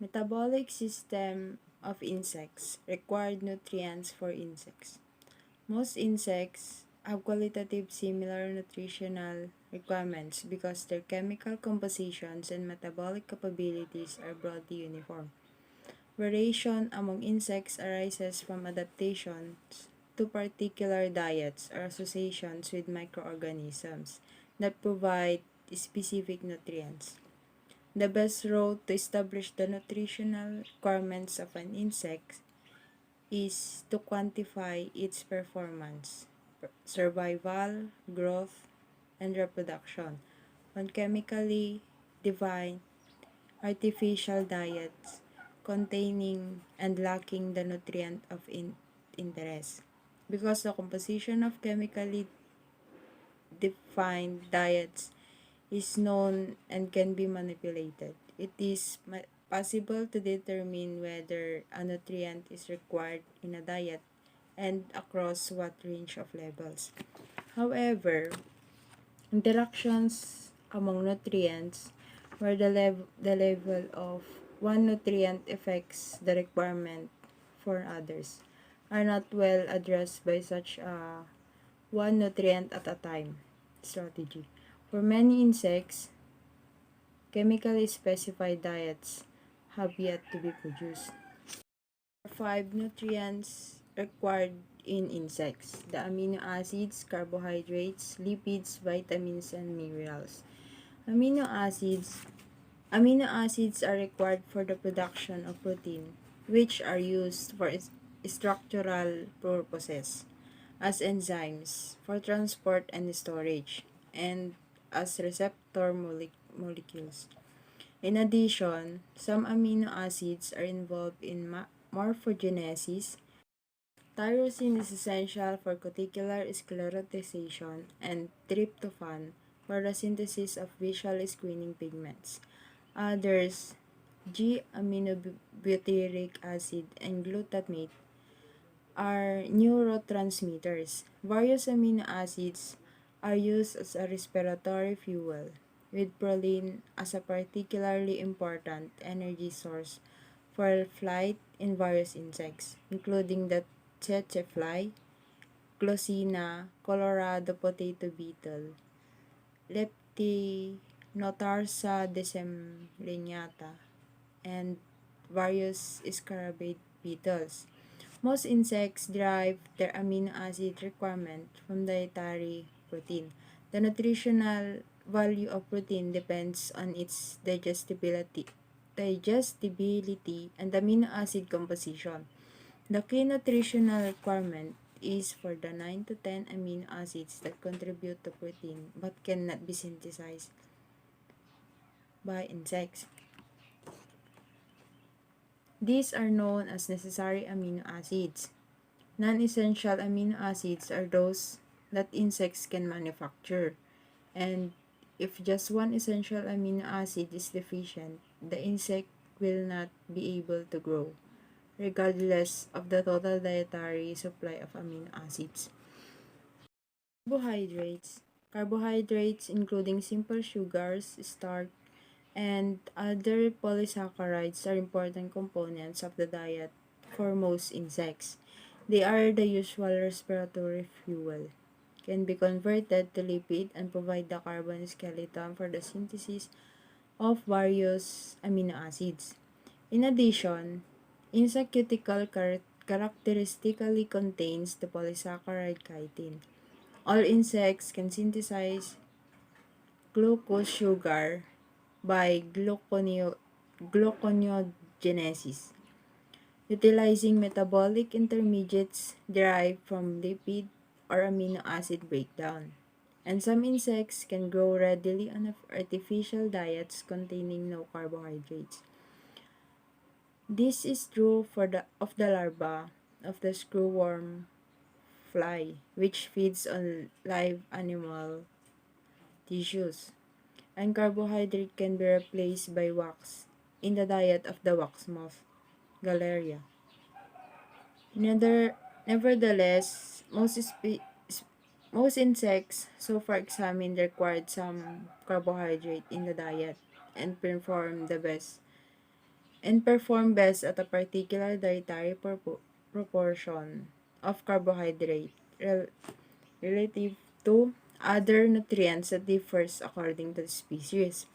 Metabolic system of insects. Required nutrients for insects. Most insects have qualitative similar nutritional requirements because their chemical compositions and metabolic capabilities are broadly uniform. Variation among insects arises from adaptations to particular diets or associations with microorganisms that provide specific nutrients. The best route to establish the nutritional requirements of an insect is to quantify its performance, survival, growth, and reproduction on chemically defined artificial diets containing and lacking the nutrient of interest. Because the composition of chemically defined diets is known and can be manipulated, it is possible to determine whether a nutrient is required in a diet and across what range of levels. However, interactions among nutrients where the level of one nutrient affects the requirement for others are not well addressed by such a one nutrient at a time strategy. For many insects, chemically specified diets have yet to be produced. 5 nutrients required in insects: the amino acids, carbohydrates, lipids, vitamins, and minerals. Amino acids Amino acids are required for the production of protein, which are used for structural purposes, as enzymes for transport and storage, and as receptor molecules. In addition, some amino acids are involved in morphogenesis. Tyrosine is essential for cuticular sclerotization, and tryptophan for the synthesis of visual screening pigments. Others, G-aminobutyric acid and glutamate, are neurotransmitters. Various amino acids are used as a respiratory fuel, with proline as a particularly important energy source for flight in various insects, including the tsetse fly, Glossina, Colorado potato beetle, Leptinotarsa decembriniata, and various scarabid beetles. Most insects derive their amino acid requirement from dietary protein. The nutritional value of protein depends on its digestibility and amino acid composition. The key nutritional requirement is for the 9 to 10 amino acids that contribute to protein but cannot be synthesized by insects. These are known as necessary amino acids. Non-essential amino acids are those that insects can manufacture, and if just one essential amino acid is deficient, the insect will not be able to grow, regardless of the total dietary supply of amino acids. Carbohydrates including simple sugars, starch, and other polysaccharides are important components of the diet for most insects. They are the usual respiratory fuel, can be converted to lipid, and provide the carbon skeleton for the synthesis of various amino acids. In addition, insect cuticle characteristically contains the polysaccharide chitin. All insects can synthesize glucose sugar by gluconeogenesis, utilizing metabolic intermediates derived from lipid or amino acid breakdown. And some insects can grow readily on artificial diets containing no carbohydrates. This is true of the larva of the screwworm fly, which feeds on live animal tissues, and carbohydrate can be replaced by wax in the diet of the wax moth, Galeria. Nevertheless, most insects so far examined required some carbohydrate in the diet and perform the best and perform best at a particular dietary proportion of carbohydrate relative to other nutrients that differs according to the species.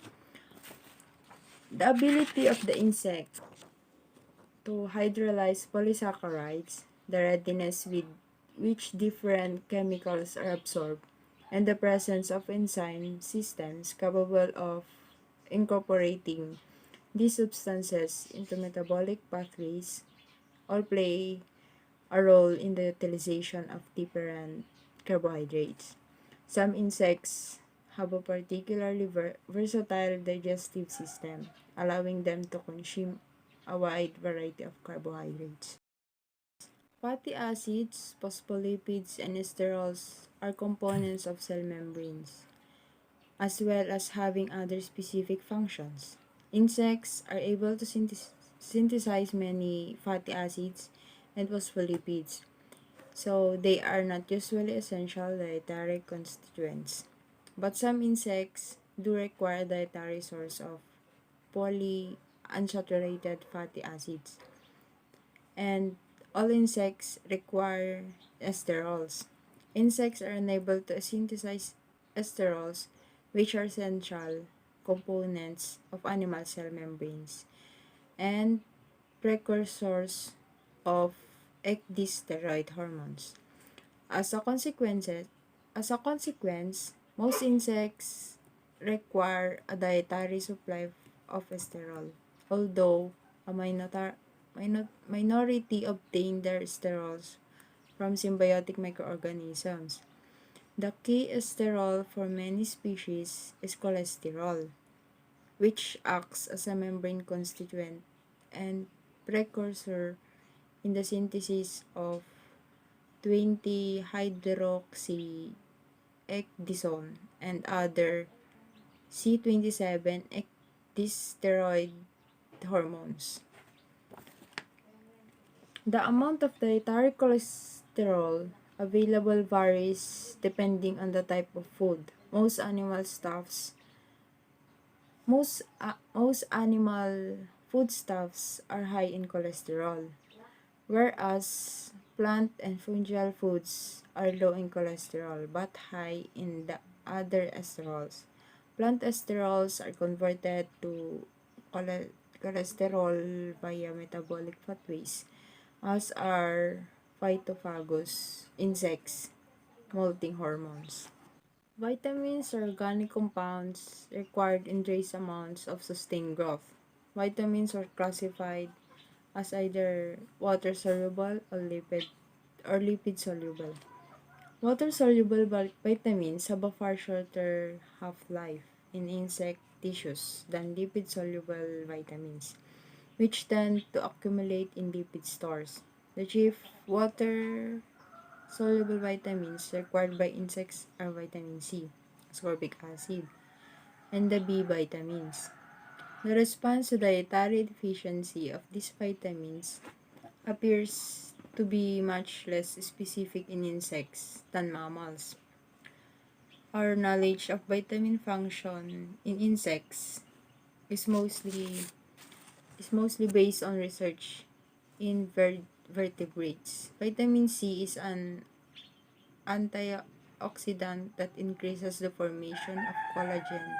The ability of the insect to hydrolyze polysaccharides, the readiness with which different chemicals are absorbed, and the presence of enzyme systems capable of incorporating these substances into metabolic pathways all play a role in the utilization of different carbohydrates. Some insects have a particularly versatile digestive system, allowing them to consume a wide variety of carbohydrates. Fatty acids, phospholipids, and sterols are components of cell membranes, as well as having other specific functions. Insects are able to synthesize many fatty acids and phospholipids, so they are not usually essential dietary constituents. But some insects do require a dietary source of polyunsaturated fatty acids, and all insects require sterols. Insects are unable to synthesize sterols, which are essential components of animal cell membranes and precursors of ecdysteroid hormones. As a consequence, most insects require a dietary supply of sterol, although a minority obtain their sterols from symbiotic microorganisms. The key sterol for many species is cholesterol, which acts as a membrane constituent and precursor in the synthesis of 20-hydroxy ecdysone and other C27 ecdysteroid hormones. The amount of dietary cholesterol available varies depending on the type of food. Most animal foodstuffs are high in cholesterol, whereas plant and fungal foods are low in cholesterol but high in the other esterols. Plant esterols are converted to cholesterol via metabolic pathways, as are phytophagous insects molting hormones. Vitamins are organic compounds required in trace amounts of sustained growth. Vitamins are classified as either water soluble or lipid soluble. Water soluble vitamins have a far shorter half-life in insect tissues than lipid soluble vitamins, which tend to accumulate in lipid stores. The chief water soluble vitamins required by insects are vitamin C, ascorbic acid, and the B vitamins. The response to dietary deficiency of these vitamins appears to be much less specific in insects than mammals. Our knowledge of vitamin function in insects is mostly based on research in vertebrates. Vitamin C is an antioxidant that increases the formation of collagen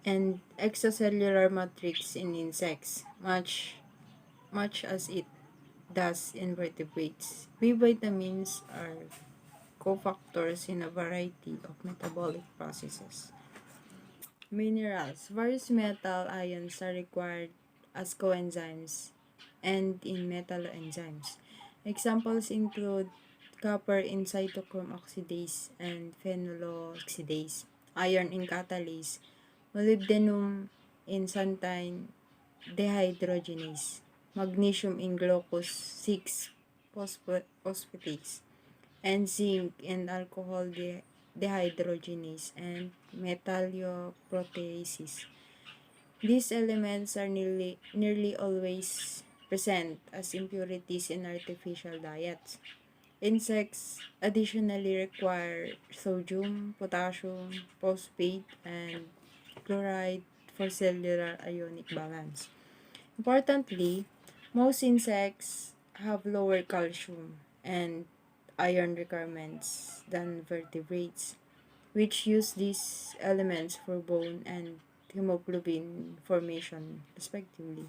and extracellular matrix in insects, much as it does in vertebrates. B vitamins are cofactors in a variety of metabolic processes. Minerals. Various metal ions are required as coenzymes and in metalloenzymes. Examples include copper in cytochrome oxidase and phenyloxidase, iron in catalase, molybdenum in xanthine dehydrogenase, magnesium in glucose 6 phosphatase, and zinc in alcohol dehydrogenase and metalloproteases. These elements are nearly always present as impurities in artificial diets. Insects additionally require sodium, potassium, phosphate, and chloride for cellular ionic balance. Importantly, most insects have lower calcium and iron requirements than vertebrates, which use these elements for bone and hemoglobin formation, respectively.